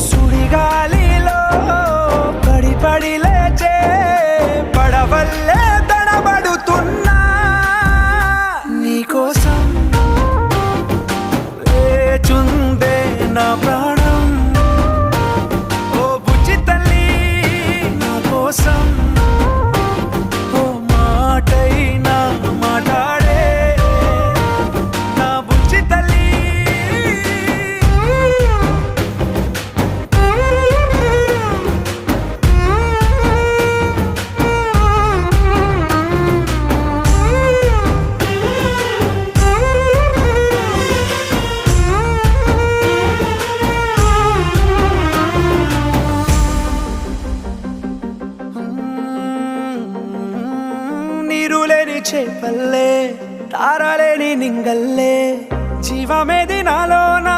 సుడిగాలిలో పడి పడి లేచే పడవల్లే తడబడుతున్నా నీకోసం వేచుందే నా ప్రాణం. ఓ బుజ్జి తల్లి నా కోసం ఓ మాటైనా మాట్లాడే నా బుజ్జి తల్లి. నీరులేని చేపల్లే తారలేని నింగల్లే జీవమేది నాలోనా